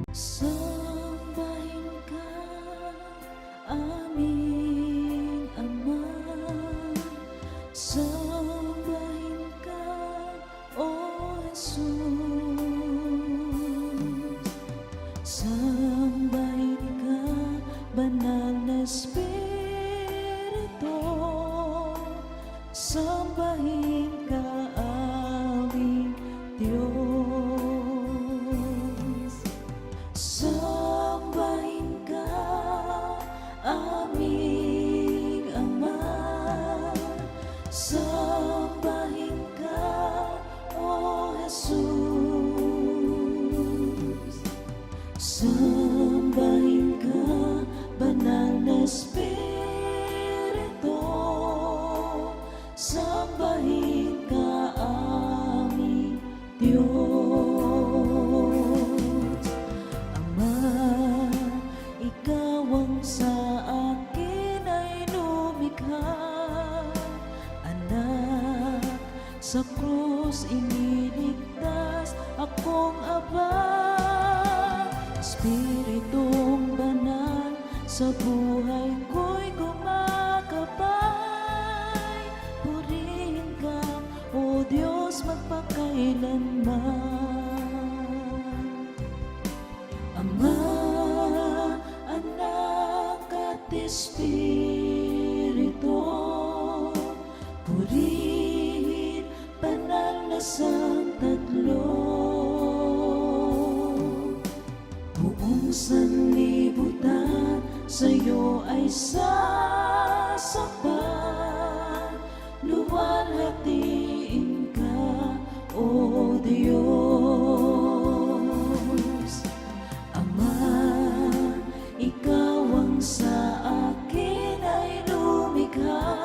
Sambahin ka, aming Ama. Sambahin ka, O Jesus. Sambahin ka, Banal na Espiritu. Sambahin ka, aming Diyos. Sambahin ka, aming Ama. Sambahin ka, O Jesus. Sambahin ka, Banal na Espiritu. Sambahin ka, aming Diyos. Ama, ikaw ang sa akin ay lumikha. Anak, sa krus iniligtas akong abang. Espiritong banal, sa buhay ko'y kumakabay. Purihin ka, O Diyos, magpakailanman. Ama, Anak at Espiritu, purihin, banal na sang tatlo. Buong sanlibutan sa'yo ay sasakpan. Luwalhatiin ka, O Diyos. Ama, ikaw ang sa akin ay lumikha.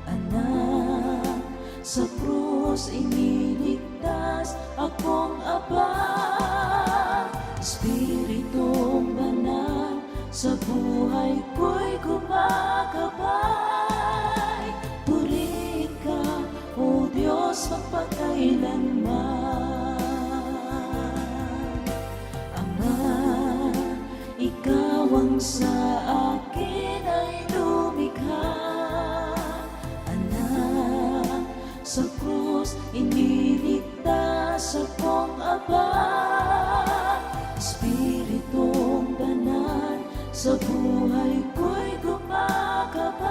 Anak, sa krus iniligtas akong abang. Espiritong banal, sa buhay ko'y kumakabay. Purihin ka, O Diyos, magpakailanman. Ama, ikaw ang sa akin ay lumikha. Anak, sa krus iniligtas akong abang. Espiritong banal, sa buhay ko'y kumakabay.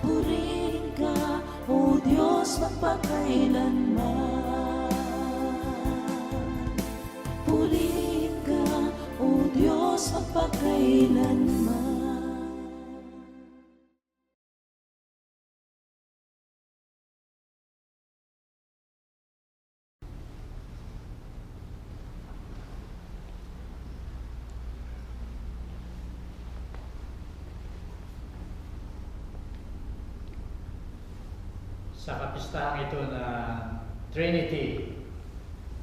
Purihin ka, O Diyos, magpakailanman. Purihin ka, O Diyos, magpakailanman. Sa kapistahang ito na Trinity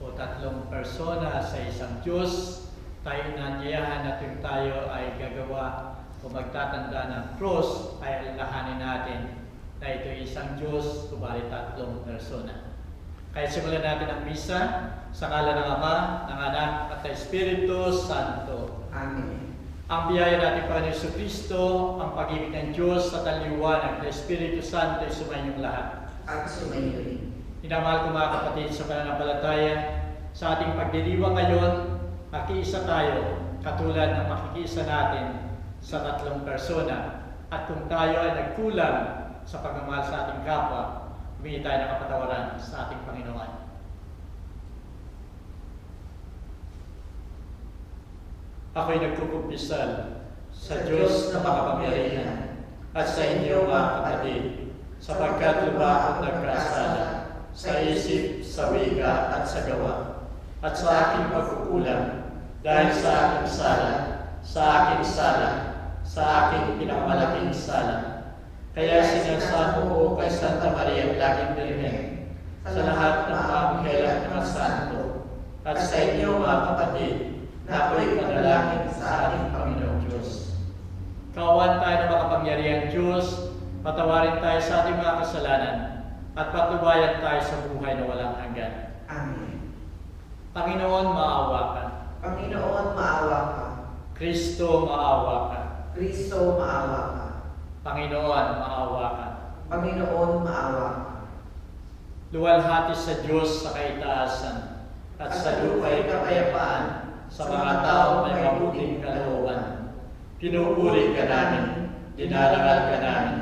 o tatlong persona sa isang Diyos, tayo nandiyahan na tuwing tayo ay gagawa o magtatanda ng cross ay alalahanin natin na ito isang Diyos, kubalit tatlong persona. Kaya simulan natin ang misa sa ngalan ng Ama, ng Anak at ng Espiritu Santo. Amen. Ang biyaya natin Panginoon Jesucristo, ang pag-ibig ng Diyos at ang liwanag ng Espiritu Santo ay sumainyong lahat. At sumayo rin. Minamahal ko mga kapatid sa pananampalataya, sa ating pagdiriwang ngayon, makiisa tayo katulad ng makikiisa natin sa tatlong persona. At kung tayo ay nagkulang sa pagmamahal sa ating kapwa, humingi tayo ng kapatawaran sa ating Panginoon. Ako'y nagkukumpisal sa Diyos na makapangyarihan at sa inyo mga kapatid, sapagkat lubha akong nagkasala sa isip, sa wika at sa gawa, at sa aking pagkukulang dahil sa aking sala, sa aking pinakamalaking sala. Kaya sinasamo ko kay Santa Maria Laging Birhen, sa lahat ng mga anghel at mga santo, at sa inyo mga kapatid, na ako'y panalangin sa ating Panginoong Diyos. Kawan tayo ng makapangyarihang Diyos, patawarin tayo sa ating mga kasalanan, at patnubayan tayo sa buhay na walang hanggan. Amen. Panginoon, maawa Kristo, maawa ka. Kristo, maawa ka. Panginoon, maawa ka. Panginoon, maawa ka. Luwalhati sa Diyos sa kaitaasan at sa lupa'y kapayapaan sa mga taong may mabuting kalooban. Pinupuri ka namin, dinarangal ka namin,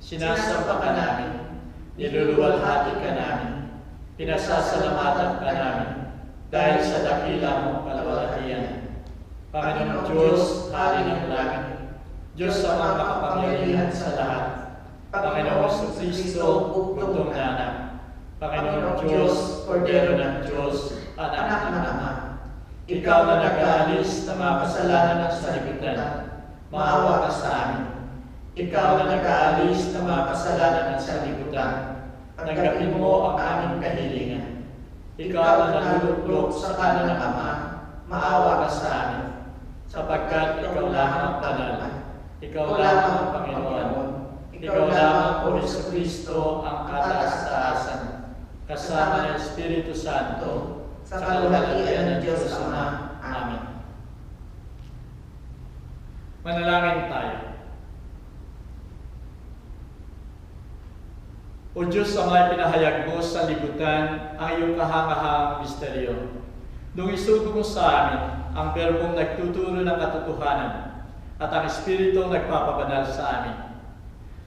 sinasamba ka namin, niluluwalhati ka namin, pinasasalamatan ka namin, dahil sa dakila mong kalwalhatian. Panginoong Diyos, Hari ng langit, Diyos sa mga makapangyarihan sa lahat, Panginoong Jesucristo, bugtong na anak, Panginoong Diyos, Kordero ng Diyos, anak ng Ama. Ikaw na nag-aalis ng mga kasalanan ng sanlibutan, maawa ka sa amin. Ikaw na nag-aalis ng mga kasalanan ng sanlibutan, tanggapin mo ang aming kahilingan. Ikaw na naluluklok sa kanan ng Ama, maawa ka sa amin. Sapagkat ikaw lamang ang banal, ikaw lamang ang Panginoon, ikaw lamang o Jesucristo ang kataas-taasan, kasama ng Espiritu Santo, sa kalwalhatian ng Diyos Ama. Amen. Manalangin tayo. O Diyos, ang may pinahayag mo sa libutan ang iyong kahangahang misteryo. Nung isugo mo sa amin ang berbong nagtuturo ng katotohanan at ang Espiritong nagpapabanal sa amin.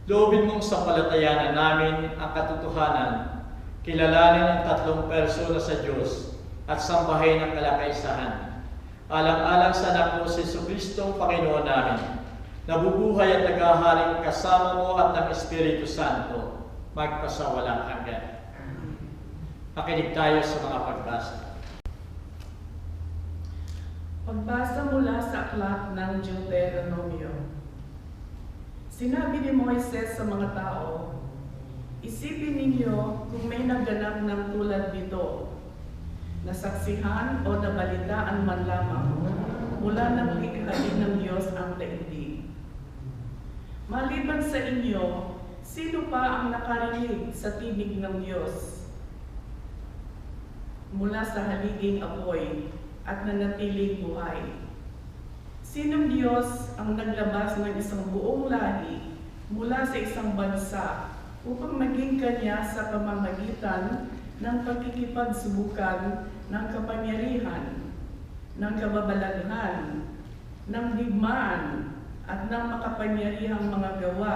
Loobin mong sampalatayanan namin ang katotohanan, kilalanin ang tatlong persona sa Diyos at sambahin ang kalakaisahan. Alang-alang sa anak mo si Jesucristo, Panginoon namin, nabubuhay at naghaharing kasama mo at ng Espiritu Santo, magpasawalang hanggan. Makinig tayo sa mga pagbasa. Pagbasa mula sa aklat ng Deuteronomio. Sinabi ni Moises sa mga tao, isipin ninyo kung may naganap ng tulad nito, nasaksihan o nabalitaan man lamang mula ng likhain ng Diyos ang daigdig. Maliban sa inyo, sino pa ang nakarinig sa tinig ng Diyos? Mula sa haliging apoy at nanatiling buhay. Sinong Diyos ang naglabas ng isang buong lahi mula sa isang bansa upang maging kanya sa pamamagitan ng pagkikipagsubukan ng kapangyarihan, ng kababalaghan, ng digmaan, at ng makapangyarihang mga gawa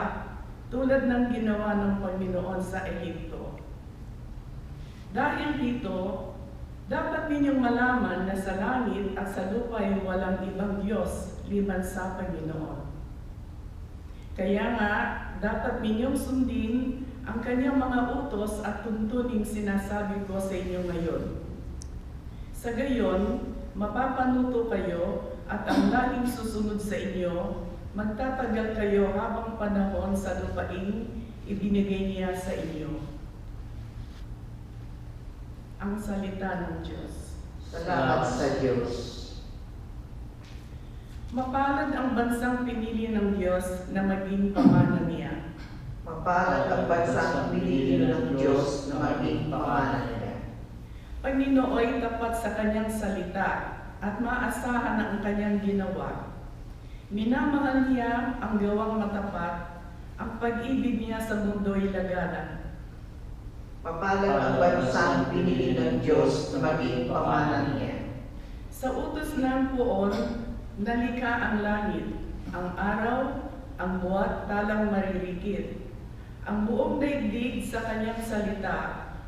tulad ng ginawa ng Panginoon sa Ehipto. Dahil dito, dapat ninyong malaman na sa langit at sa lupa ay walang ibang Diyos liban sa Panginoon. Kaya nga, dapat ninyong sundin ang kanyang mga utos at tuntuning sinasabi ko sa inyo ngayon. Sa gayon, mapapanuto kayo at ang lahing susunod sa inyo, magtatagal kayo habang panahon sa lupaing ibinigay niya sa inyo. Ang salita ng Diyos. Salamat sa Diyos. Mapalad ang bansang pinili ng Diyos na maging pamana niya. Mapalad ang bansang pinili ng Diyos na maging pamana niya. Panginoon tapat sa kanyang salita at maasahan ang kanyang ginawa. Minamahal niya ang gawang matapat, ang pag-ibig niya sa mundo'y laganan. Mapalad ang bansang pinili ng Diyos na maging pamana niya. Sa utos ng Poon, nalikha ang langit, ang araw, ang buwan talang maririkit. Ang buong daigdig sa kanyang salita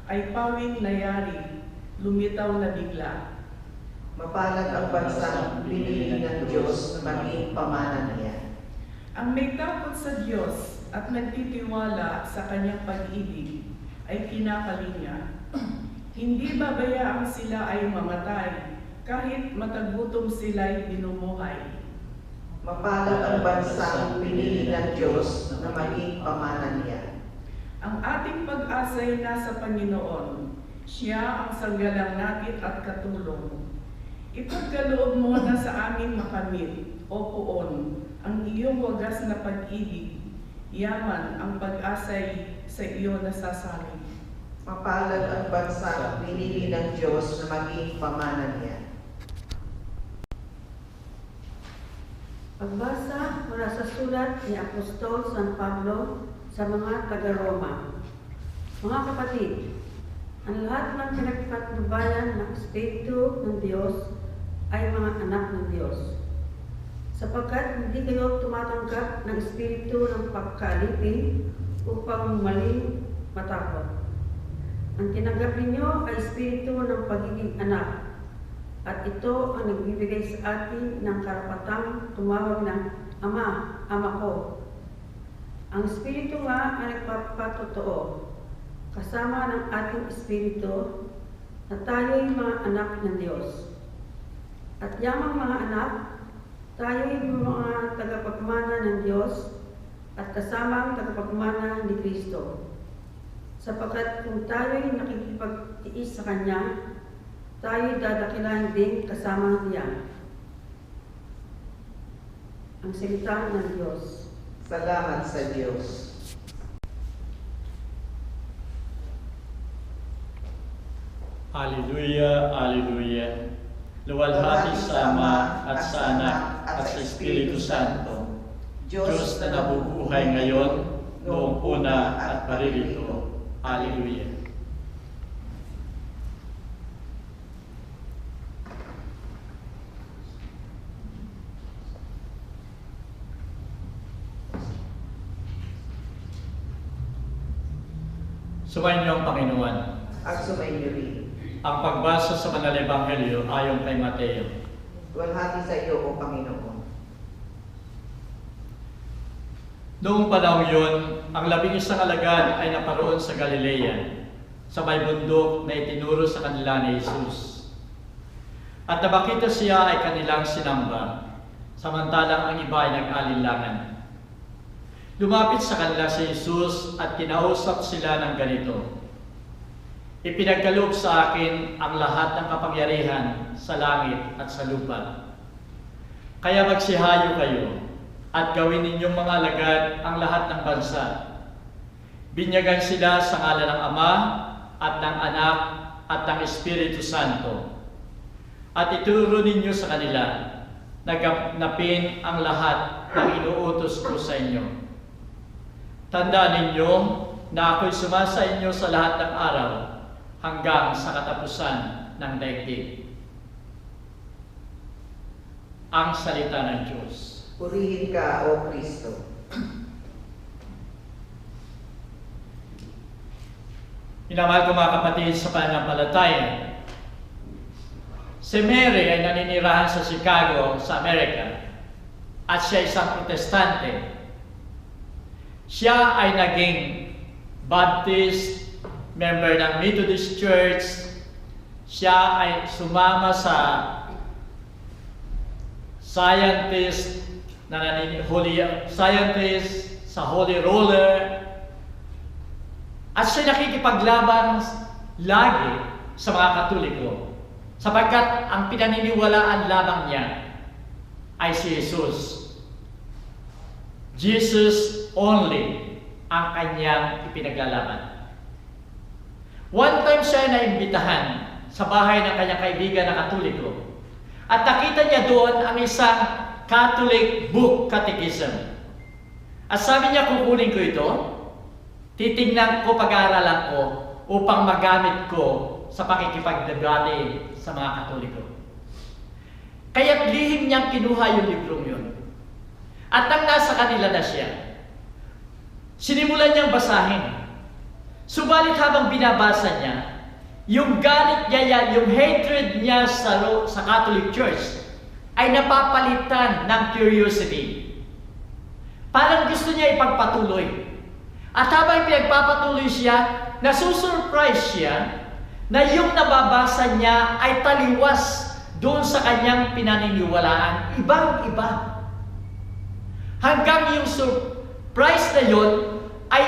ay pawing nayari, lumitaw na bigla. Mapalad ang bansang pinili ng Diyos na maging pamana niya. Ang may takot sa Diyos at nagtitiwala sa kanyang pag-ibig ay kinakalinga. Hindi babayaang sila ay mamatay, kahit matagutom sila'y binumuhay. Mapalad ang bansang pinili ng Diyos na maging pamana niya. Ang ating pag-asa ay nasa Panginoon. Siya ang sanggalang natin at katulong. Ipagkaloob mo na sa aming makamit, O Poon, ang iyong wagas na pag-ibig. Yaman ang pag-asa'y sa iyo nasasalig. Mapalad ang bansang pinili ng Diyos na maging pamana niya. Pagbasa mula sa sulat ni Apostol San Pablo sa mga taga-Roma. Mga kapatid, ang lahat ng pinagpatnubayan ng Espiritu ng Diyos ay mga anak ng Diyos. Sapagkat hindi kayo tumatanggap ng espiritu ng pagkalipin upang maling matakot. Ang tinanggap ninyo ay espiritu ng pagiging anak, at ito ang nagbibigay sa atin ng karapatang tumawag ng Ama, Ama ko. Ang espiritu nga ay nagpapatotoo, kasama ng ating espiritu, na tayo'y mga anak ng Diyos. At yamang mga anak, tayo'y mga tagapagmana ng Diyos at kasamang tagapagmana ni Kristo. Sapagkat kung tayo'y nakikipagtiis sa Kanya, tayo'y dadakilan din kasama niya. Ang salita ng Diyos. Salamat sa Diyos. Hallelujah, Hallelujah. Luwalhati sa Ama at sa Anak at sa Espiritu Santo, Diyos na nabubuhay ngayon, noong una at paririto. Hallelujah. Sumayin niyo ang Panginoon. At sumainyo rin. Ang pagbasa sa Banal na Ebanghelyo ayon kay Mateo. Luwalhati sa iyo, O Panginoon. Noong panahon yun, ang 11 alagad ay naparoon sa Galilea, sa may bundok na itinuro sa kanila ni Jesus. At nabakita siya ay kanilang sinamba, samantalang ang iba ay nag-alinlangan. Lumapit sa kanila si Jesus at kinausap sila ng ganito, "Ipinagkaloob sa akin ang lahat ng kapangyarihan sa langit at sa lupa. Kaya magsihayo kayo at gawin ninyong mga alagad ang lahat ng bansa. Binyagan sila sa ngalan ng Ama at ng Anak at ng Espiritu Santo. At ituro ninyo sa kanila na ganapin ang lahat ng inuutos ko sa inyo. Tandaan ninyo na ako'y sumasa inyo sa lahat ng araw hanggang sa katapusan ng daigdig." Ang salita ng Diyos. Purihin ka, O Kristo. Minamahal ko mga kapatid sa pananampalataya, si Mary ay naninirahan sa Chicago, sa Amerika, at siya isang protestante. Siya ay naging Baptist, member ng Methodist Church. Siya ay sumama sa scientist sa Holy Roller. At siya nakikipaglaban lagi sa mga Katoliko, sapagkat ang pinaniniwalaan lamang niya ay si Jesus. Jesus only ang kanyang ipinaglalaban. One time siya ay naimbitahan sa bahay ng kanyang kaibigan na Katoliko, at nakita niya doon ang isang Catholic book catechism. At sabi niya, kukunin ko ito, titingnan ko, pag-aaralan ko, upang magamit ko sa pakikipagdebate sa mga Katoliko. Kaya't lihim niyang kinuha yung librong yun. At nang nasa kanila na siya, sinimulan niyang basahin. Subalit habang binabasa niya, yung galit niya, yung hatred niya sa Catholic Church ay napapalitan ng curiosity. Parang gusto niya ipagpatuloy. At habang pinagpapatuloy siya, nasusurprise siya na yung nababasa niya ay taliwas doon sa kanyang pinaniniwalaan. Ibang-iba. Hanggang yung surprise na yun ay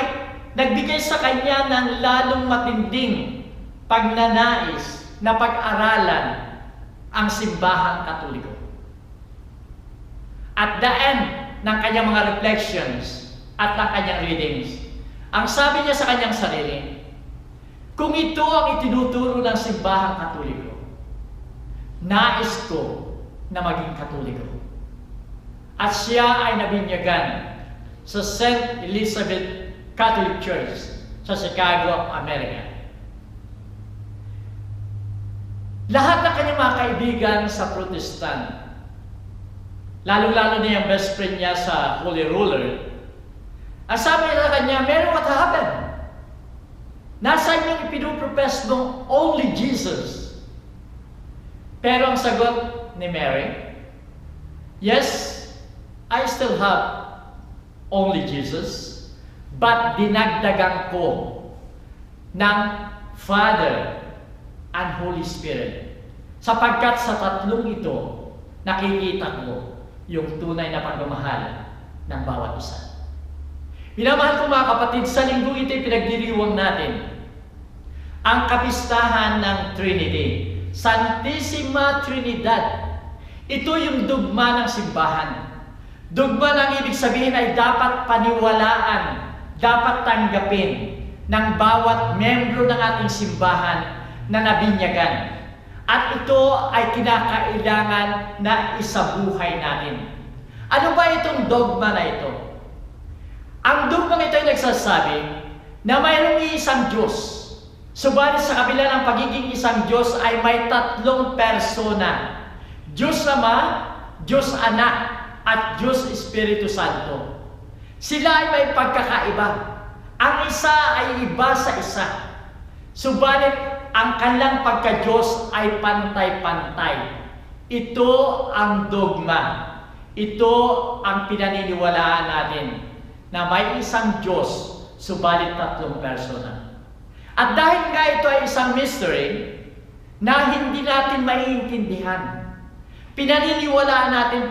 nagbigay sa kanya ng lalong matinding pagnanais na pag-aralan ang simbahang Katoliko. At the end ng kanyang mga reflections at ng kanyang readings, ang sabi niya sa kanyang sarili, kung ito ang itinuturo ng simbahang Katoliko, nais ko na maging Katoliko. at siya ay nabinyagan sa St. Elizabeth Catholic Church sa Chicago, America. Lahat ng kanyang mga kaibigan sa Protestant, lalong-lalo na yung best friend niya sa Holy Roller, ang sabi niya sa kanya, Mary, what happened? Nasaan yung ipinoprofess ng only Jesus? Pero ang sagot ni Mary, yes, I still have only Jesus, but dinagdagan ko ng Father and Holy Spirit. Sapagkat sa tatlong ito, nakikita ko yung tunay na pagmamahal ng bawat isa. Minamahal ko mga kapatid, sa linggong ito pinagdiriwang natin ang kapistahan ng Trinity. Santissima Trinidad. Ito yung dugma ng simbahan. Dugma ng ibig sabihin ay dapat paniwalaan, dapat tanggapin ng bawat membro ng ating simbahan na nabinyagan. At ito ay kinakailangan na isabuhay natin. Ano ba itong dogma na ito? Ang dogma ito ay nagsasabi na mayroong isang Diyos. Subalit sa kabila ng pagiging isang Diyos ay may tatlong persona. Diyos Ama, Diyos Anak, at Diyos Espiritu Santo. Sila ay may pagkakaiba. Ang isa ay iba sa isa. Subalit ang kanilang pagka-Diyos ay pantay-pantay. Ito ang dogma. Ito ang pinaniniwalaan natin na may isang Diyos, subalit tatlong persona. At dahil nga ito ay isang mystery na hindi natin maiintindihan, pinaniniwalaan natin,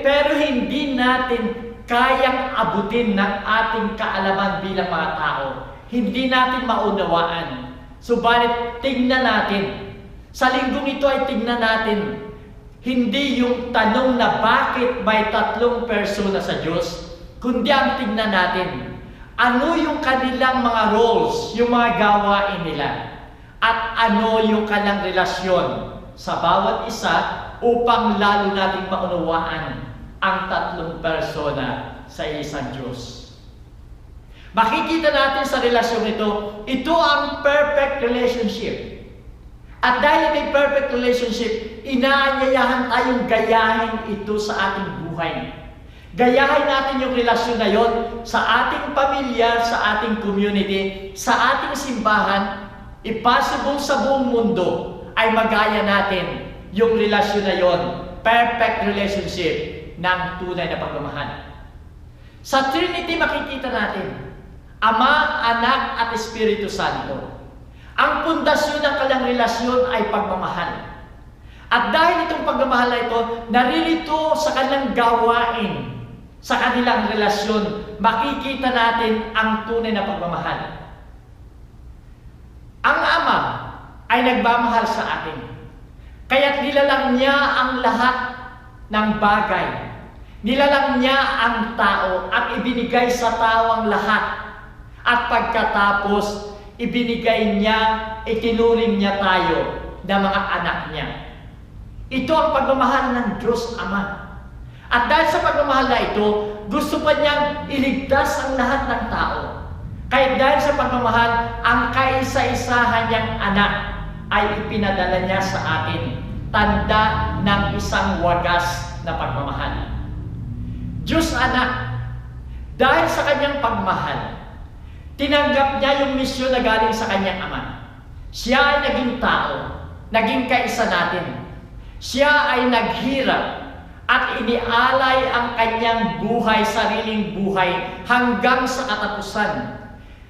pero hindi natin kayang abutin ng ating kaalaman bilang mga tao. Hindi natin maunawaan. Subalit, tingnan natin. Sa linggong ito ay tingnan natin. Hindi yung tanong na bakit may tatlong persona sa Diyos, kundi ang tingnan natin. Ano yung kanilang mga roles, yung mga gawain nila, at ano yung kanilang relasyon sa bawat isa upang lalo nating maunawaan ang tatlong persona sa isang Diyos. Makikita natin sa relasyon ito ang perfect relationship. At dahil may perfect relationship, inaanyayahan tayong gayahin ito sa ating buhay. Gayahin natin yung relasyon na yon sa ating pamilya, sa ating community, sa ating simbahan. Impossible sa buong mundo ay magaya natin yung relasyon na yon, perfect relationship ng tunay na pagmamahal. Sa Trinity makikita natin, Ama, Anak, at Espiritu Santo. Ang pundasyon ng kanilang relasyon ay pagmamahal. At dahil itong pagmamahal na ito, naririto sa kanilang gawain, sa kanilang relasyon, makikita natin ang tunay na pagmamahal. Ang Ama ay nagmamahal sa atin. Kaya't nilalang niya ang lahat ng bagay. Nilalang niya ang tao at ibinigay sa tao ang lahat. At pagkatapos, ibinigay niya, itinuring niya tayo na mga anak niya. Ito ang pagmamahal ng Diyos Ama. At dahil sa pagmamahal na ito, gusto pa niyang iligtas ang lahat ng tao. Kaya dahil sa pagmamahal, ang kaisa-isahan niyang anak ay ipinadala niya sa atin, tanda ng isang wagas na pagmamahal. Diyos Anak, dahil sa kanyang pagmamahal, tinanggap niya yung misyon na galing sa kanyang Ama. Siya ay naging tao, naging kaisa natin. Siya ay naghirap at inialay ang kanyang buhay, sariling buhay, hanggang sa katapusan.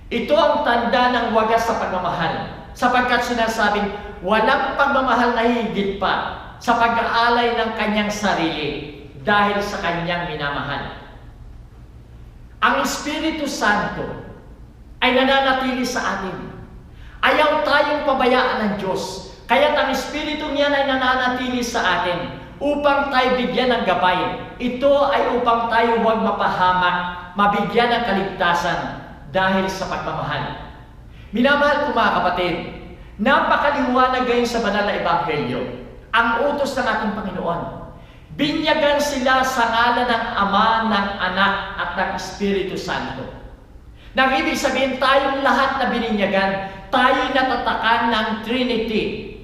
Ito ang tanda ng wagas sa pagmamahal, sapagkat sinasabing walang pagmamahal na higit pa sa pag-aalay ng kanyang sarili dahil sa kanyang minamahal. Ang Espiritu Santo ay nananatili sa atin. Ayaw tayong pabayaan ng Diyos. Kaya't ang Espiritu niya ay nananatili sa atin upang tayo bigyan ng gabay. Ito ay upang tayo huwag mapahamak, mabigyan ng kaligtasan dahil sa pagmamahal. Minamahal ko mga kapatid, napakaliwanag ngayon sa banal na Ebanghelyo ang utos ng ating Panginoon. Binyagan sila sa ngalan ng Ama, ng Anak, at ng Espiritu Santo. Nang ibig sabihin, tayong lahat na bininyagan, tayo'y natatakan ng Trinity,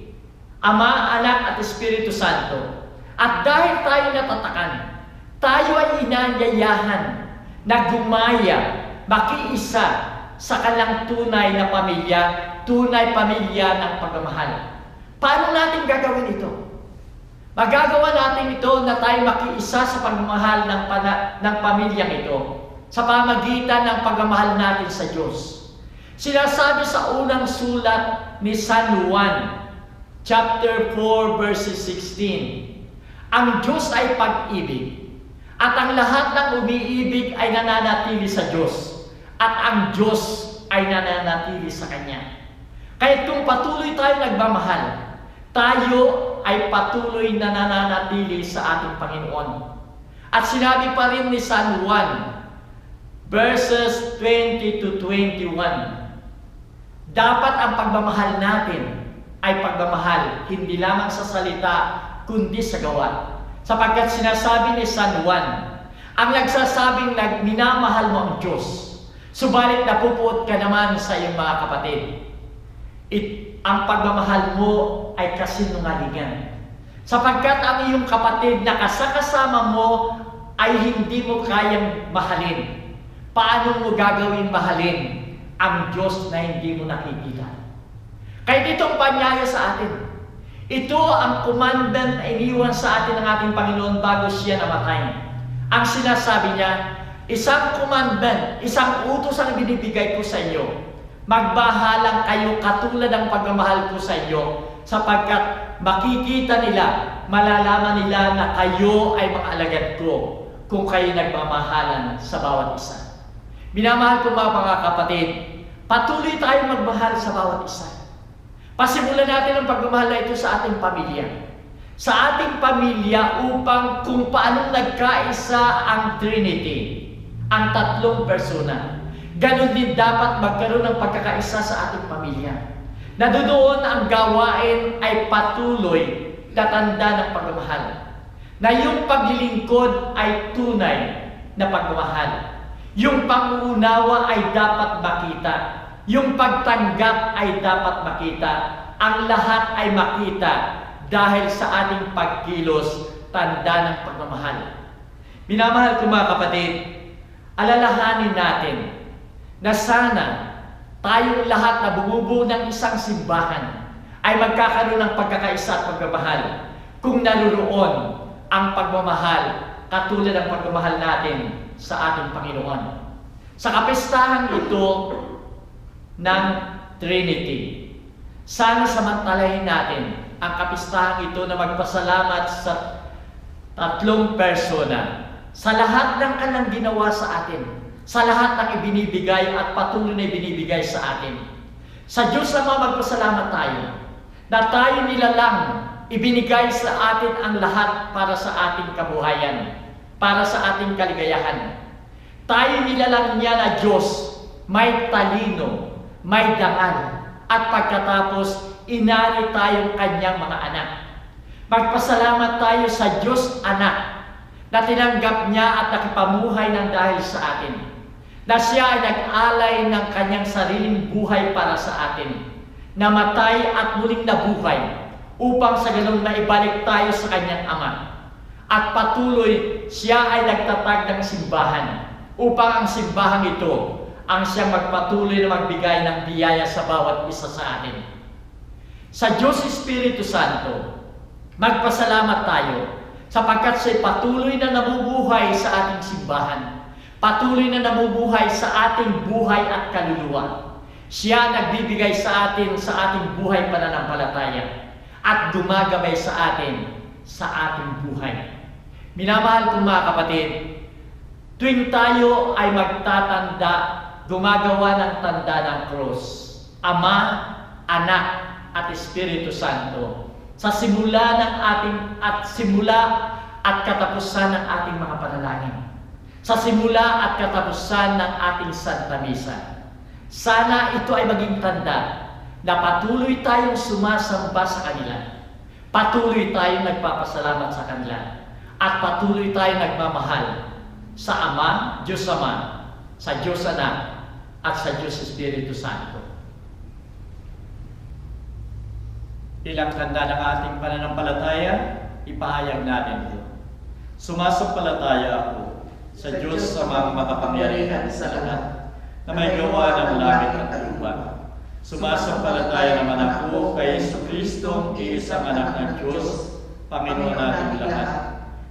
Ama, Anak, at Espiritu Santo. At dahil tayo natatakan, tayo ay inanyayahan na gumaya, makiisa sa kanilang tunay na pamilya, tunay pamilya ng pagmamahal. Paano natin gagawin ito? Magagawa natin ito na tayo makiisa sa pagmamahal ng pamilyang ito sa pamagitan ng pagmamahal natin sa Diyos. Sinasabi sa unang sulat ni San Juan, chapter 4, verses 16, ang Diyos ay pag-ibig, at ang lahat ng umiibig ay nananatili sa Diyos, at ang Diyos ay nananatili sa Kanya. Kaya kung patuloy tayo nagmamahal, tayo ay patuloy na nananatili sa ating Panginoon. At sinabi pa rin ni San Juan, verses 20 to 21, dapat ang pagmamahal natin ay pagmamahal hindi lamang sa salita, kundi sa gawa. Sapagkat sinasabi ni San Juan, ang nagsasabing minamahal mo ang Diyos, subalit napupuot ka naman sa iyong mga kapatid. Ang pagmamahal mo ay kasinungalingan. Sapagkat ang iyong kapatid na kasama mo ay hindi mo kayang mahalin. Paano mo gagawin mahalin ang Diyos na hindi mo nakikita? Kaya ditong panyaya sa atin. Ito ang commandment na iniwan sa atin ng ating Panginoon bago siya namatay. Ang sinasabi niya, isang commandment, isang utos ang binibigay ko sa inyo. Magbahalang kayo katulad ng pagmamahal ko sa inyo, sapagkat makikita nila, malalaman nila na kayo ay mga alagad ko kung kayo nagmamahalan sa bawat isa. Minamahal ko mga kapatid, patuloy tayong magmahal sa bawat isa. Pasimulan natin ang pagmamahal na ito sa ating pamilya. Sa ating pamilya upang kung paanong nagkaisa ang Trinity, ang tatlong persona. Ganon din dapat magkaroon ng pagkakaisa sa ating pamilya. Na doon ang gawain ay patuloy na tanda ng pagmamahal. Na yung paglilingkod ay tunay na pagmamahal. Yung panguunawa ay dapat makita. Yung pagtanggap ay dapat makita. Ang lahat ay makita dahil sa ating pagkilos, tanda ng pagmamahal. Minamahal ko mga kapatid, alalahanin natin na sana tayong lahat na bumubuo ng isang simbahan ay magkakaroon ng pagkakaisa at pagmamahal kung naruroon ang pagmamahal katulad ng pagmamahal natin sa ating Panginoon. Sa kapistahan ito ng Trinity, sana samantalahin natin ang kapistahan ito na magpasalamat sa tatlong persona sa lahat ng kanilang ginawa sa atin, sa lahat ng ibinibigay at patuloy na ibinibigay sa atin. Sa Diyos naman magpasalamat tayo na tayo nilalang ibinigay sa atin ang lahat para sa ating kabuhayan, para sa ating kaligayahan. Tayo nilalang niya na Diyos, may talino, may dangal, at pagkatapos inari tayong kanyang mga anak. Magpasalamat tayo sa Diyos Anak na tinanggap niya at nakipamuhay ng dahil sa atin. Na siya ay nag-alay ng kanyang sariling buhay para sa atin, namatay at muling nabuhay, upang sa ganun maibalik tayo sa kanyang Ama. At patuloy, siya ay nagtatag ng simbahan, upang ang simbahan ito ang siyang magpatuloy na magbigay ng biyaya sa bawat isa sa atin. Sa Diyos Espiritu Santo, magpasalamat tayo, sapagkat siya'y patuloy na nabubuhay sa ating simbahan. Patuloy na nabubuhay sa ating buhay at kaluluwa. Siya nagbibigay sa atin sa ating buhay pananampalataya at gumagabay sa atin sa ating buhay. Minamahal kong mga kapatid, tuwing tayo ay magtatanda, gumagawa ng tanda ng cross, Ama, Anak, at Espiritu Santo, sa simula at katapusan ng ating mga panalangin. Sa simula at katapusan ng ating Santa Misa. Sana ito ay maging tanda na patuloy tayong sumasamba sa kanila. Patuloy tayong nagpapasalamat sa kanila. at patuloy tayo nagmamahal sa Ama, Diyos Ama, sa Diyos Anak, at sa Diyos Espiritu Santo. Bilang tanda ng ating pananampalataya, ipahayag natin ito. Sumasampalataya ako sa Diyos sa mga makapangyarihan sa lahat, na may gawa ng langit at lupa. Sumasampalataya naman ako kay Jesucristo, iisang anak ng Diyos, Panginoon nating lahat.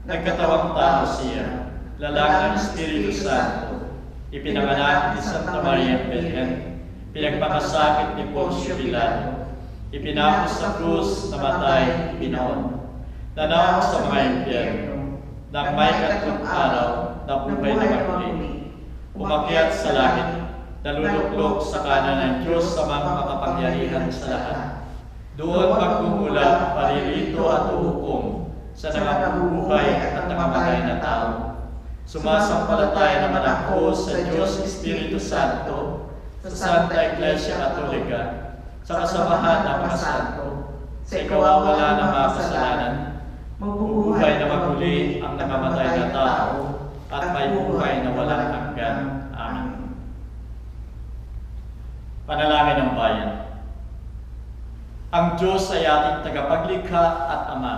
Nagkatawang tao siya, lalang ng Espiritu Santo, ipinanganak ni Santa Maria Virgen, pinagpakasakit ni Poncio Pilato, ipinako sa krus, namatay, ibinaon, nanawag sa mga impyerno, nang may katlong araw, nabuhay na magmuli, umakyat sa langit, naluluklok sa kanan ng Diyos sa mga makapangyarihan sa lahat. Doon magmumula, paririto at uhukom sa nangabubuhay at nangamatay na tao. Sumasampalataya naman ako sa Diyos Espiritu Santo, sa Santa Iglesia Katolika, sa kasamahan ng mga santo, sa ikawawala ng mga kasalanan, mabubuhay na maguli ang nangamatay na tao, at may buhay na walang hanggan. Amen. Panalangin ng bayan. Ang Diyos ay ating tagapaglikha at Ama.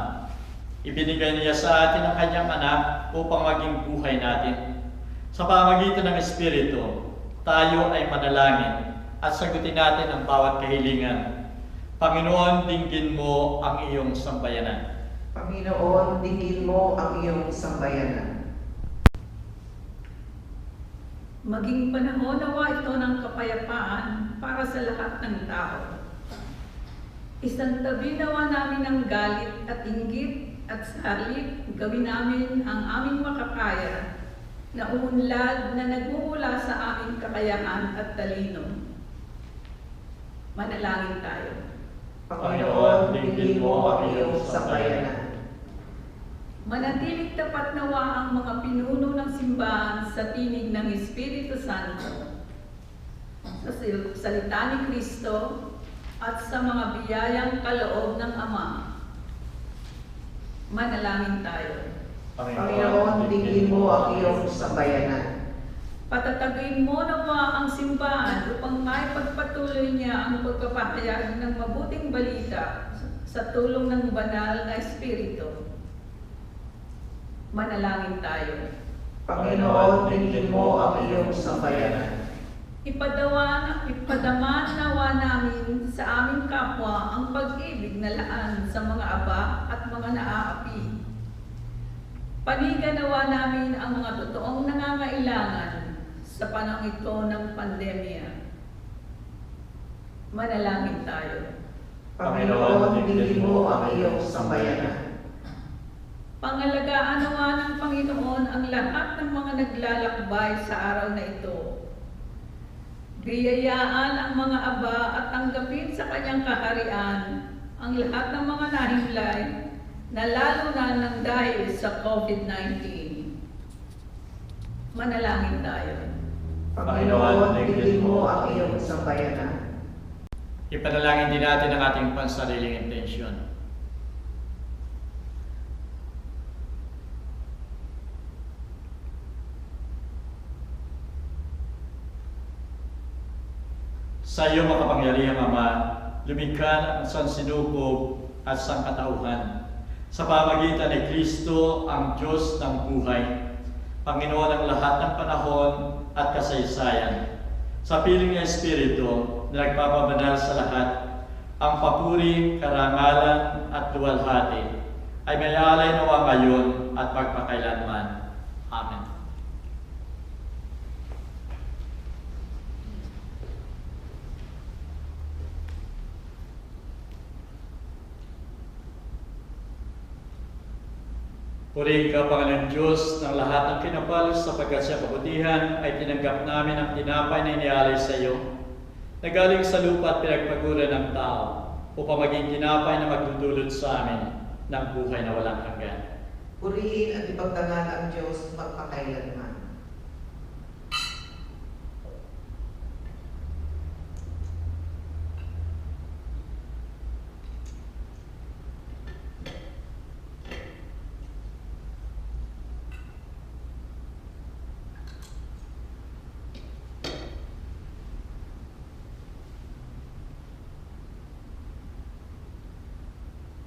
Ibinigay niya sa atin ang kanyang anak upang maging buhay natin. Sa pamamagitan ng Espiritu, tayo ay manalangin at sagutin natin ang bawat kahilingan. Panginoon, dinggin mo ang iyong sambayanan. Panginoon, dinggin mo ang iyong sambayanan. Maging panahon nawa ito ng kapayapaan para sa lahat ng tao. Isantabi nawa namin ang galit at inggit at sa halip gawin namin ang aming makakaya na umunlad na nagmumula sa aming kakayahan at talino. Manalangin tayo. Panginoon, dinggin mo ang iyong sambayanan. Manatiling tapat nawa ang mga pinuno ng simbahan sa tinig ng Espiritu Santo, sa salita ni Kristo at sa mga biyayang kaloob ng Ama. Manalangin tayo. Panginoon, dinggin mo ang iyong sambayanan. Patatagin mo nawa ang simbahan upang maipagpatuloy niya ang pagpapahayag ng mabuting balita sa tulong ng banal na Espiritu. Manalangin tayo. Panginoon, dinggin mo ang iyong sambayanan. Ipadama nawa namin sa aming kapwa ang pag-ibig na laan sa mga aba at mga naaapi. Panigan nawa namin ang mga totoong nangangailangan sa panahon ito ng pandemya. Manalangin tayo. Panginoon, dinggin mo ang iyong sambayanan. Pangalagaan nawa ng Panginoon ang lahat ng mga naglalakbay sa araw na ito. Biyayaan ang mga aba at tanggapin sa kanyang kaharian ang lahat ng mga nahimlay na lalo na nang dahil sa COVID-19. Manalangin tayo. Panginoon, dinggin mo ang iyong sambayanan. Ipanalangin din natin ang ating pansariling intensyon. Sa iyo makapangyarihang Ama, lumikha ang sansinukob at sangkatauhan. Sa pamamagitan ni Kristo, ang Diyos ng buhay, Panginoon ng lahat ng panahon at kasaysayan. Sa piling ng Espiritu na nagpapabanal sa lahat, ang papuri, karangalan at luwalhati ay may alay nawa ngayon at magpakailanman. Amen. Purihin ka, Panginoon Diyos, ng lahat ng kinapal sapagkat sa kabutihan ay tinanggap namin ang tinapay na inialay sa iyo, na galing sa lupa at pinagpaguran ng tao, upang maging tinapay na magdudulot sa amin ng buhay na walang hanggan. Purihin at ipagdangal ang Diyos magpakailanman.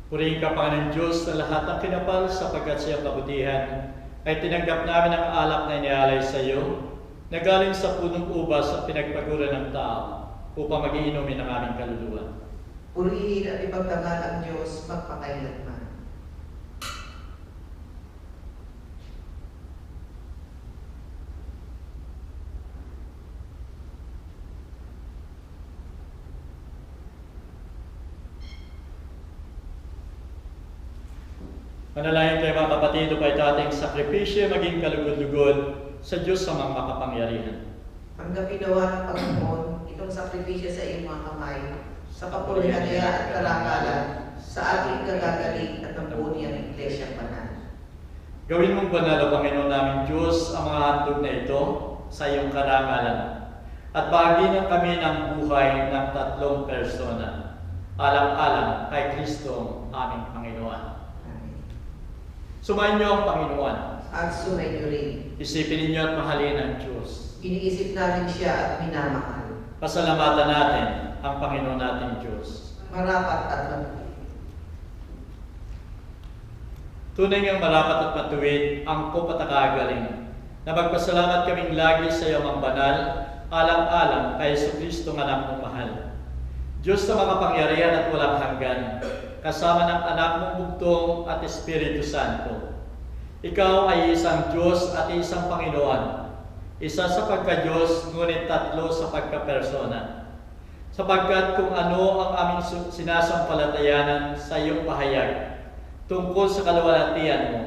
Purihin ka, Panginoon Diyos, na lahat ng kinapal sapagkat sa iyong kabutihan ay tinanggap namin ang alak na inialay sa iyo na galing sa punong ubas at pinagpaguran ng tao upang magiinumin ang aming kaluluwa. Purihin at ipagtangal ang Diyos magpakailanman. Manalangin kayo mga kapatid upang ito ating sakripisyo maging kalugod-lugod sa Diyos sa mga makapangyarihan. Tanggapin nawa ng Panginoon itong sakripisyo sa iyong mga kamay sa kapurihan niya at karangalan sa ating kagagaling at ng buo niyang Iglesia Banal. Gawin mong banal, O Panginoon naming Diyos, ang mga handog na ito sa iyong karangalan at bahaginan kami ng buhay ng tatlong persona, alang-alang kay Kristo aming Panginoon. Sumayin niyo ang Panginoon. At sumayin niyo rin. Isipin ninyo at mahalin ang Diyos. Iniisip namin siya at minamahal. Pasalamatan natin ang Panginoon nating Diyos. Marapat at matuwid. Tunay ngang marapat at matuwid, angkop at nakagaling, na magpasalamat kaming lagi sa iyong ang banal, alang-alang kay Jesucristo ng anak mong mahal. Diyos na makapangyarihan at walang hanggan, kasama ng anak mong bugtong at Espiritu Santo. Ikaw ay isang Diyos at isang Panginoon, isa sa pagka-Diyos, ngunit tatlo sa pagka-persona. Sapagkat kung ano ang aming sinasampalatayanan sa iyong pahayag tungkol sa kaluwalhatian mo,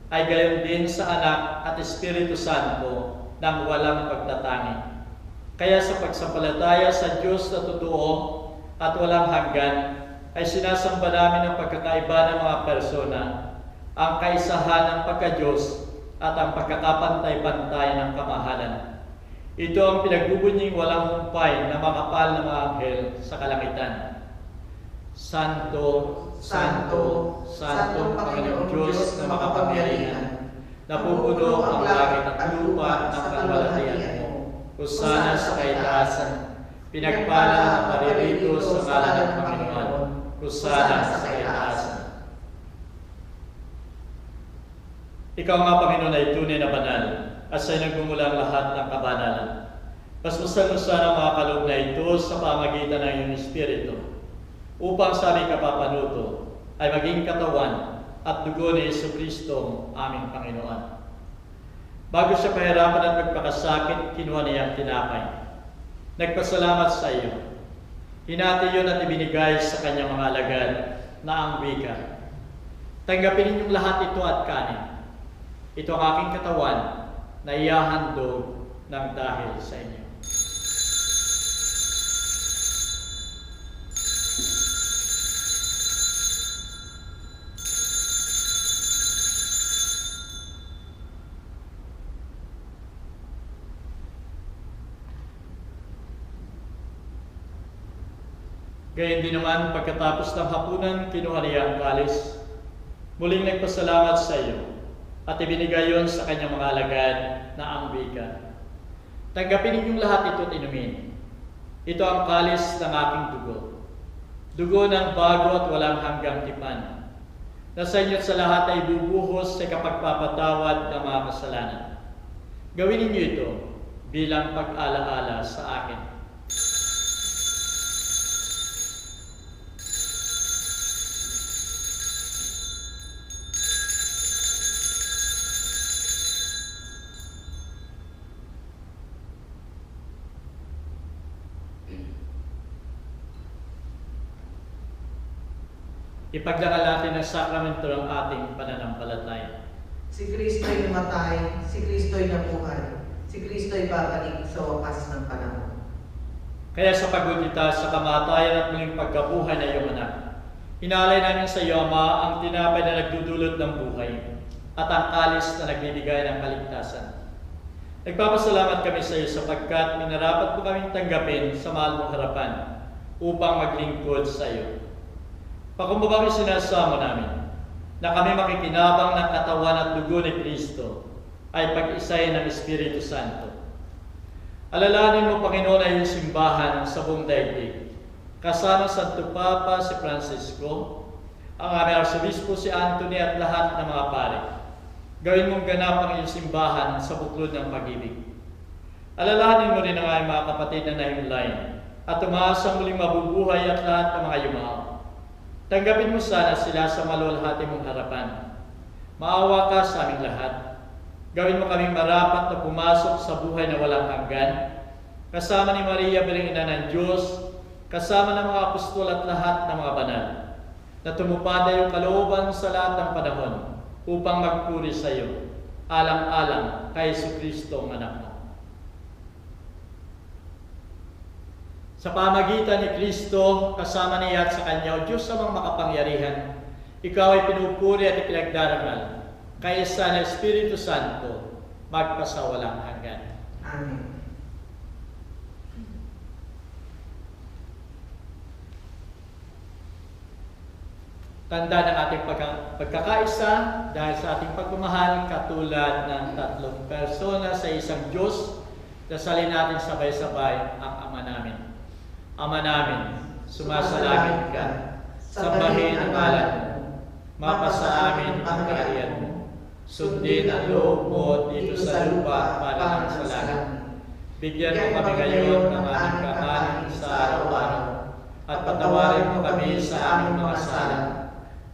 ay gayon din sa anak at Espiritu Santo nang walang pagtatangi. Kaya sa pagsampalataya sa Diyos na totoo at walang hanggan, ay sinasamba namin ang pagkakaiba ng mga persona, ang kaisahan ng pagka-Diyos at ang pagkakapantay-pantay ng kamahalan. Ito ang pinagbubunying walang humpay na makapal na mga anghel sa kalangitan. Santo, Santo, Santo, Panginoong Diyos na makapangyarihan, napupuno ang langit at lupa ng kaluwalhatian mo. Hosana sa kaitaasan, pinagpala ang maririto sa ngalan ng Panginoon. Hosana sa kaitaasan. Ikaw nga, Panginoon, ay tunay na banal at sa'yo nagmumula ang lahat ng kabanalan. Paspasan mo sana ang mga kaloob na ito sa pamagitan ng iyong Espiritu, upang sa aming kapapanuto ay maging katawan at dugo ni Jesucristo aming Panginoon. Bago siya pahirapan at magpakasakit, kinuha niya ang tinapay. Nagpasalamat sa iyo. Hinati yun at ibinigay sa kanyang mga alagad na ang wika. Tanggapin ninyong lahat ito at kanin. Ito ang aking katawan na ihahandog ng dahil sa inyo. Gayon din naman, pagkatapos ng hapunan, kinuha niya ang kalis. Muling nagpasalamat sa iyo at ibinigay yon sa kanyang mga alagad na ang wika. Tanggapin ninyong lahat ito at inumin. Ito ang kalis ng aking dugo. Dugo ng bago at walang hanggang tipan, na sa inyo't sa lahat ay bubuhos sa kapagpapatawad ng mga kasalanan. Gawin ninyo ito bilang pag-alaala sa akin. Ipagdangal natin ang sakramento ng ating pananampalataya. Si Kristo'y namatay, si Kristo'y nabuhay, si Kristo'y babalik sa wakas ng panahon. Kaya sa paggunita sa kamatayan at muling pagkabuhay na iyong anak, inalay namin sa iyo, Ama, ang tinapay na nagdudulot ng buhay at ang kalis na nagbibigay ng kaligtasan. Nagpapasalamat kami sa iyo sapagkat minarapat mo kaming tanggapin sa mahal mong harapan upang maglingkod sa iyo. Pakumbabang sinasamo namin na kami makikinabang ng katawan at dugo ni Kristo ay pag-isay ng Espiritu Santo. Alalahanin mo, Panginoon, ay iyong simbahan sa buong daigdig, kasama Santo Papa si Francisco, ang aming Arsobispo si Anthony at lahat ng mga pare. Gawin mong ganap ang iyong simbahan sa buklod ng pag-ibig. Alalahanin mo rin ang aming mga kapatid na nahimlay at umaasang muling mabubuhay at lahat ng mga yumaong. Tanggapin mo sana sila sa maluwalhati mong harapan. Maawa ka sa aming lahat. Gawin mo kaming marapat na pumasok sa buhay na walang hanggan, kasama ni Maria bilang ina ng Diyos, kasama ng mga apostol at lahat ng mga banal, na tumupad ay yung kalooban sa lahat ng panahon upang magpuri sa iyo, alang-alang kay Jesucristo ang anak mo. Sa pamagitan ni Kristo, kasama niya at sa Kanya, o Diyos amang makapangyarihan, ikaw ay pinupuri at ipinagdarangal, kaya sa Espiritu Santo, magpasawalang hanggan. Amen. Tanda ng ating pagkakaisa dahil sa ating pagmamahal katulad ng tatlong persona sa isang Diyos, dasalin natin sabay-sabay ang Ama namin. Ama namin, sumasalangit ka, sambahin ang ngalan mo, mapasa amin ang kaharian mo, sundin ang loob mo dito sa lupa para ng sa langit. Bigyan mo kami ngayon ng aming kakanin sa araw-araw, at patawarin mo kami sa aming mga sala,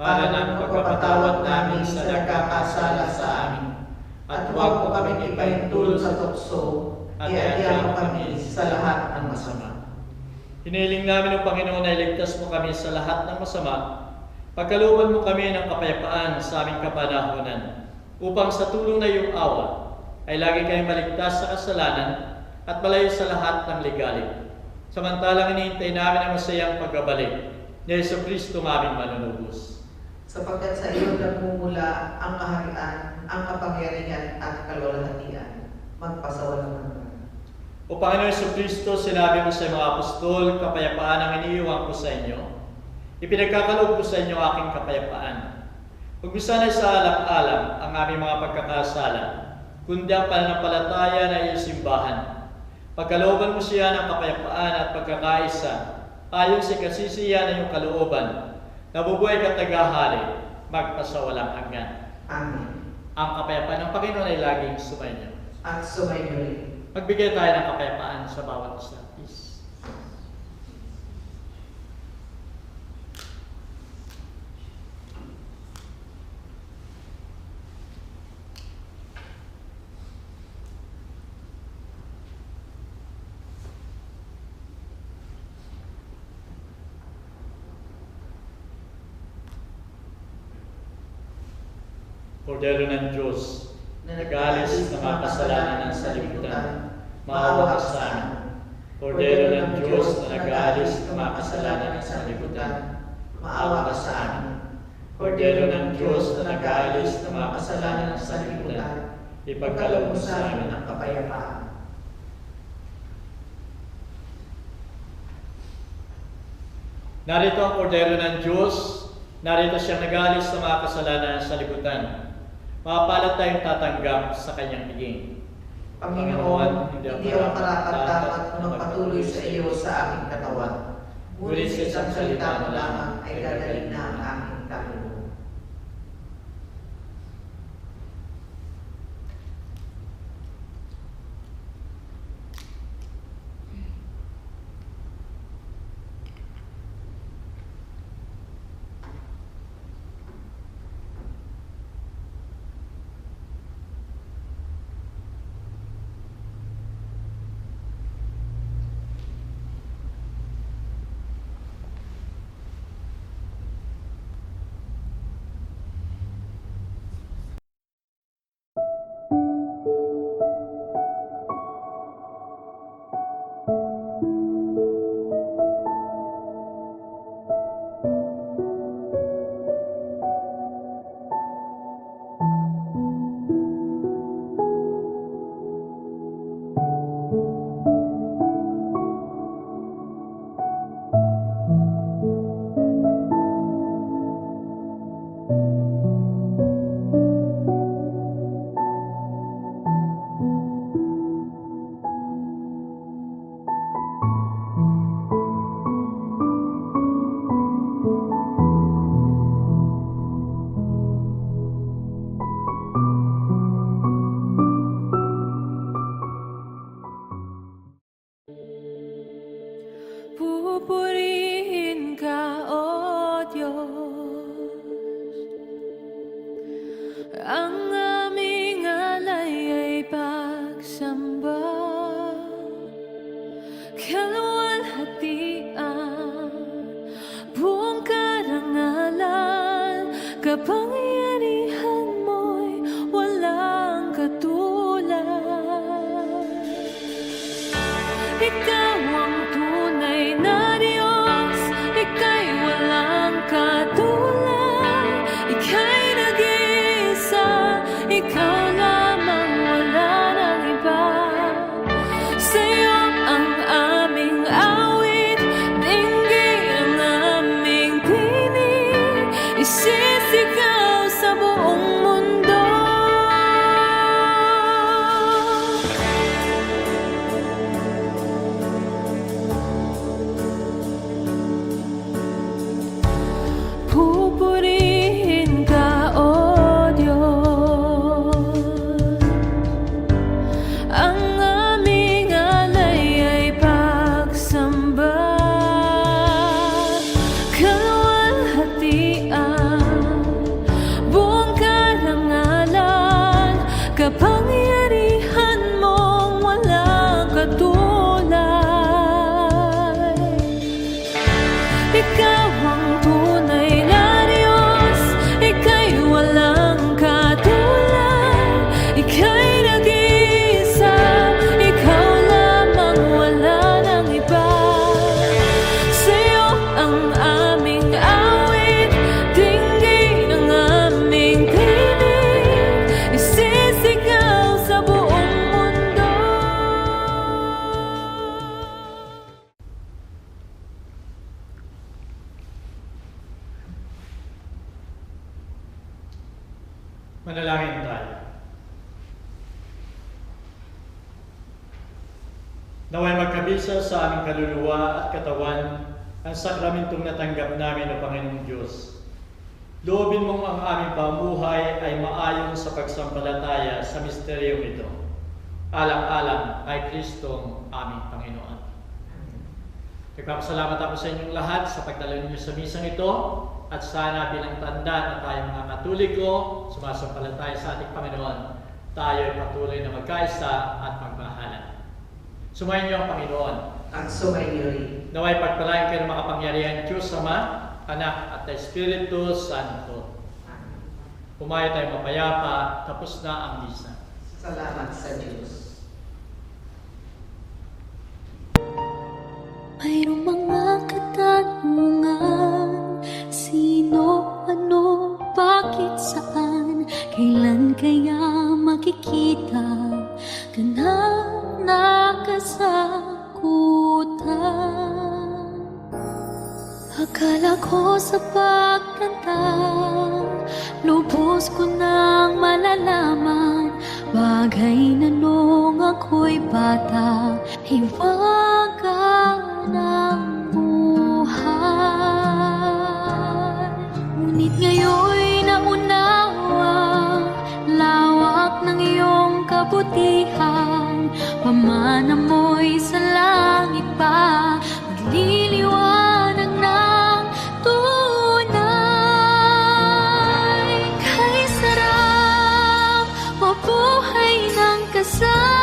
para ng pagpapatawad namin sa nagkakasala sa amin. At huwag mo kaming ipahintulot sa tukso, at iadya mo kami sa lahat ng masama. Hiniling namin o Panginoon na iligtas mo kami sa lahat ng masama. Pagkalooban mo kami ng kapayapaan sa aming kapanahonan, upang sa tulong na iyong awa ay lagi kayong maligtas sa kasalanan at malayo sa lahat ng ligalig. Samantalang hinihintay namin ang masayang pagbabalik ni Jesucristo aming manunubos. Sapagkat sa iyo nagmumula ang kaharian, ang kapangyarihan at kalwalhatian, magpasawalang hanggan. O Panginoon Jesucristo, sinabi mo sa mga apostol, kapayapaan ang iniiwan ko sa inyo. Ipinagkakaloob ko sa inyo aking kapayapaan. Huwag mo sana'y sa alang-alang ang aming mga pagkakasala, kundi ang pananampalataya na iyong simbahan. Pagkalooban mo siya ng kapayapaan at pagkakaisa, ayon sa kasisiyan ng iyong kalooban, nabubuhay ka tagahari, magpasawalang hanggan. Amen. Ang kapayapaan ng Panginoon ay laging sumainyo. At sumainyo rin. Magbigay tayo ng kapayapaan sa bawat isa. Peace. Kordero ng Diyos, na nag-alis ng mga kasalanan ng salibutan, maawa ka sa amin. Kordero ng Diyos na nag-alis ng mga kasalanan ng salibutan, maawa ka sa amin. Kordero ng Diyos na nag-alis ng mga kasalanan ng salibutan, ipagkaloob mo sa amin ang kapayapaan. Narito ang kordero ng Diyos, narito siyang nag-alis ng mga kasalanan ng salibutan. Mapalad tayong tatanggap sa kanyang higing. Panginoon, hindi ako karapat-dapat na magpatuloy sa iyo sa aking katawan. Ngunit sa isang salita mo lamang ay gagaling na ang aking kaluluwa. ang aming alay ay pagsamba, kaluwalhatian, buong karangalan, kapangyarihan mo'y walang katulad. Ikaw ang tunay na Diyos, ika'y walang katulad, ika'y nag-iisa, ikaw lamang, wala nang iba. Sa'yo ang aming awit, dinggin ang aming tinig, isisigaw sa buong mundo. Pupurihin ka, O Diyos, ang aming alay ay pagsamba, kaluwalhatian, buong karangalan, kapangyarihan mong walang katulad. Ikaw ang tunay na Diyos, ika'y walang katulad, ika'y nag-iisa, ikaw lamang, wala nang iba. Sa'yo ang aming awit, dinggin ang aming tinig, isisigaw sa buong mundo. Manalangin tayo. Naway magkabisa sa aming kaluluwa at katawan ang sakramentong natanggap namin o Panginoong Diyos. Loobin mong ang aming pamuhay ay maayon sa pagsampalataya sa misteryong ito. Alang-alang ay Kristong aming Panginoon. Nagpapasalamat ako sa inyong lahat sa pagdalo ninyo sa misang ito, at sana bilang tanda na tayo mga Katoliko, sumasampalataya sa ating Panginoon, tayo ay patuloy na magkaisa at magmahalan. Sumayin niyo ang Panginoon. At sumainyo rin. Naway pagpalain kayo ng makapangyarihan Diyos Ama, Anak at Espiritu Santo. Pumayo tayo mapayapa, tapos na ang misa. Salamat sa Diyos. Mayroong mga katanungan, sino, ano, bakit, saan, kailan kaya makikita ka na nakasakutan. Akala ko sa pagkanta, lubos ko nang malalaman, bagay na nung ako'y bata, hiwaga ng buhay. Ngunit ngayon'y naunawa, lawak ng iyong kabutihan, pamana mo'y sa langit pa, magliliwanag ng tunay. Kay sarap mabuhay ng kasama,